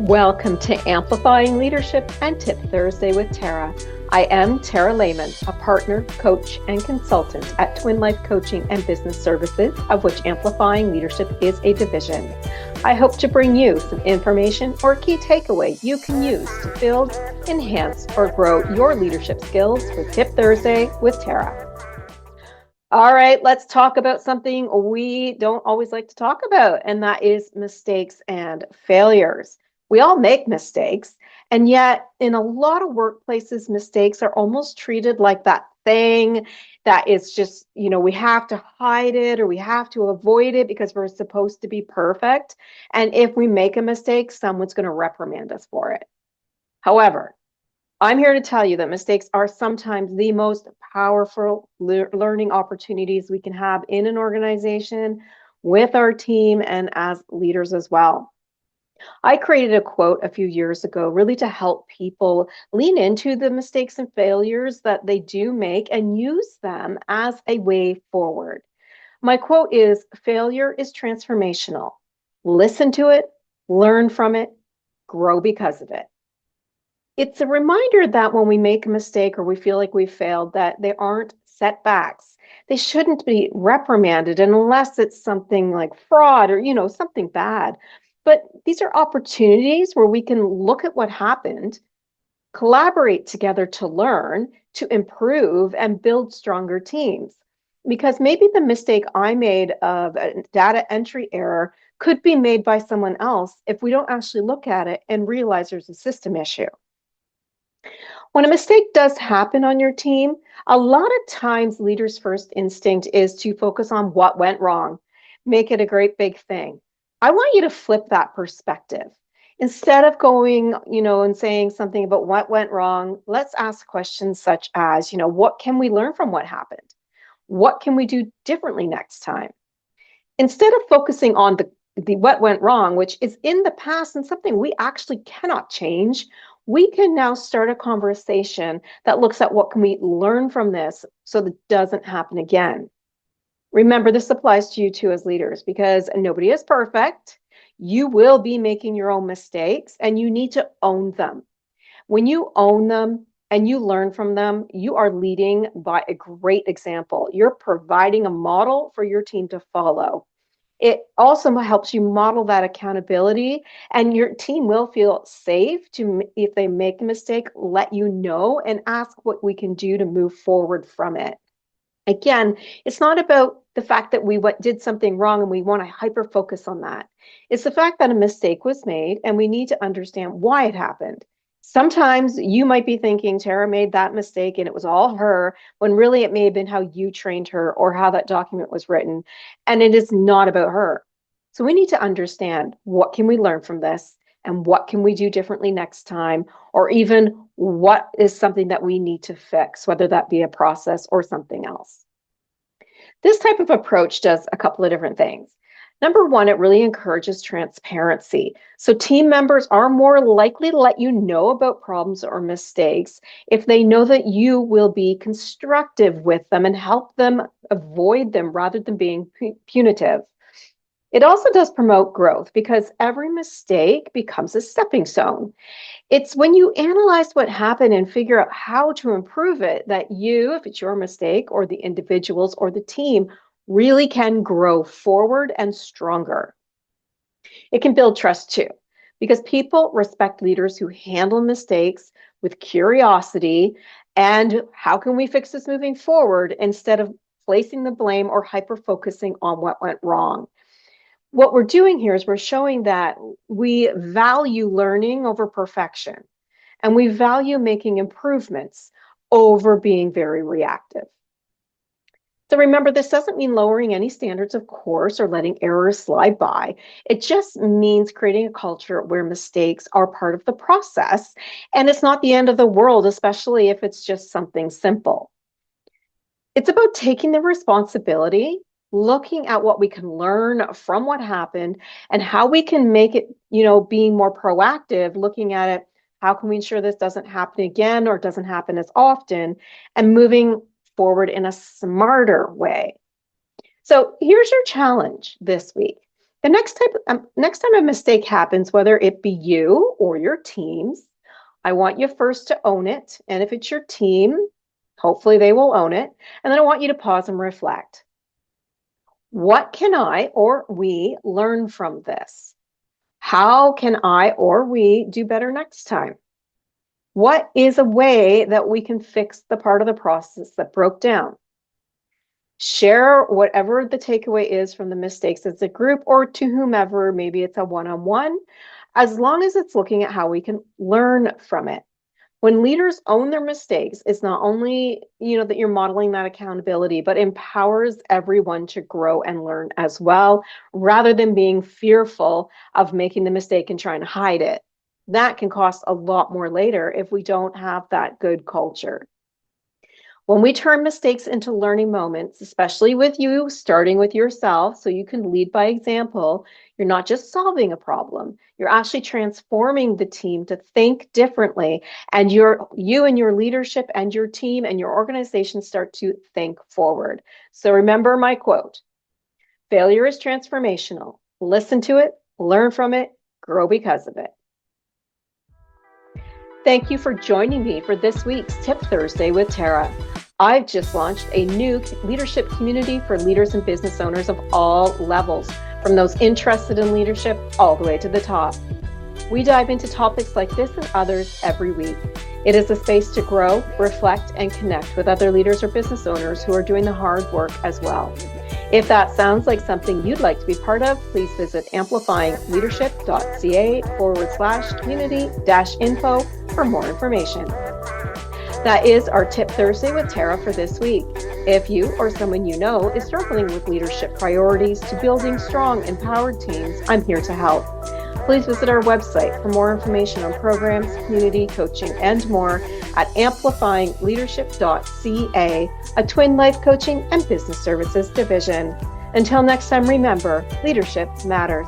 Welcome to Amplifying Leadership and Tip Thursday with Tara. I am Tara Lehman, a partner, coach, and consultant at Twin Life Coaching and Business Services, of which Amplifying Leadership is a division. I hope to bring you some information or key takeaway you can use to build, enhance, or grow your leadership skills with Tip Thursday with Tara. All right, let's talk about something we don't always like to talk about, and that is mistakes and failures. We all make mistakes, and yet in a lot of workplaces, mistakes are almost treated like that thing that is just, we have to hide it or we have to avoid it because we're supposed to be perfect. And if we make a mistake, someone's going to reprimand us for it. However, I'm here to tell you that mistakes are sometimes the most powerful learning opportunities we can have in an organization, with our team, and as leaders as well. I created a quote a few years ago really to help people lean into the mistakes and failures that they do make and use them as a way forward. My quote is, "Failure is transformational. Listen to it, learn from it, grow because of it." It's a reminder that when we make a mistake or we feel like we failed, that they aren't setbacks. They shouldn't be reprimanded unless it's something like fraud or, something bad. But these are opportunities where we can look at what happened, collaborate together to learn, to improve, and build stronger teams. Because maybe the mistake I made of a data entry error could be made by someone else if we don't actually look at it and realize there's a system issue. When a mistake does happen on your team, a lot of times leaders' first instinct is to focus on what went wrong, make it a great big thing. I want you to flip that perspective. Instead of going, and saying something about what went wrong, let's ask questions such as, what can we learn from what happened? What can we do differently next time? Instead of focusing on the what went wrong, which is in the past and something we actually cannot change, we can now start a conversation that looks at what can we learn from this so that it doesn't happen again. Remember, this applies to you too as leaders because nobody is perfect. You will be making your own mistakes and you need to own them. When you own them and you learn from them, you are leading by a great example. You're providing a model for your team to follow. It also helps you model that accountability, and your team will feel safe to, if they make a mistake, let you know and ask what we can do to move forward from it. Again, it's not about the fact that we did something wrong and we want to hyper focus on that. It's the fact that a mistake was made and we need to understand why it happened. Sometimes you might be thinking Tara made that mistake and it was all her, when really it may have been how you trained her or how that document was written, and it is not about her. So we need to understand, what can we learn from this and what can we do differently next time, or even what is something that we need to fix, whether that be a process or something else. This type of approach does a couple of different things. Number one, it really encourages transparency. So team members are more likely to let you know about problems or mistakes if they know that you will be constructive with them and help them avoid them rather than being punitive. It also does promote growth because every mistake becomes a stepping stone. It's when you analyze what happened and figure out how to improve it that you, if it's your mistake, or the individuals or the team, really can grow forward and stronger. It can build trust too, because people respect leaders who handle mistakes with curiosity and how can we fix this moving forward instead of placing the blame or hyper focusing on what went wrong. What we're doing here is we're showing that we value learning over perfection, and we value making improvements over being very reactive. So remember, this doesn't mean lowering any standards, of course, or letting errors slide by. It just means creating a culture where mistakes are part of the process, and it's not the end of the world, especially if it's just something simple. It's about taking the responsibility, looking at what we can learn from what happened and how we can make it, being more proactive, looking at it, how can we ensure this doesn't happen again or doesn't happen as often, and moving forward in a smarter way. So here's your challenge this week. The next time a mistake happens, whether it be you or your teams, I want you first to own it. And if it's your team, hopefully they will own it. And then I want you to pause and reflect. What can I or we learn from this? How can I or we do better next time? What is a way that we can fix the part of the process that broke down? Share whatever the takeaway is from the mistakes as a group or to whomever, maybe it's a one-on-one, as long as it's looking at how we can learn from it. When leaders own their mistakes, it's not only, that you're modeling that accountability, but empowers everyone to grow and learn as well, rather than being fearful of making the mistake and trying to hide it. That can cost a lot more later if we don't have that good culture. When we turn mistakes into learning moments, especially with you, starting with yourself, so you can lead by example, you're not just solving a problem, you're actually transforming the team to think differently. And you and your leadership and your team and your organization start to think forward. So remember my quote, failure is transformational. Listen to it, learn from it, grow because of it. Thank you for joining me for this week's Tip Thursday with Tara. I've just launched a new leadership community for leaders and business owners of all levels, from those interested in leadership all the way to the top. We dive into topics like this and others every week. It is a space to grow, reflect, and connect with other leaders or business owners who are doing the hard work as well. If that sounds like something you'd like to be part of, please visit amplifyingleadership.ca/community-info for more information. That is our Tip Thursday with Tara for this week. If you or someone you know is struggling with leadership priorities to building strong, empowered teams, I'm here to help. Please visit our website for more information on programs, community, coaching, and more at amplifyingleadership.ca, a Twin Life Coaching and Business Services division. Until next time, remember, leadership matters.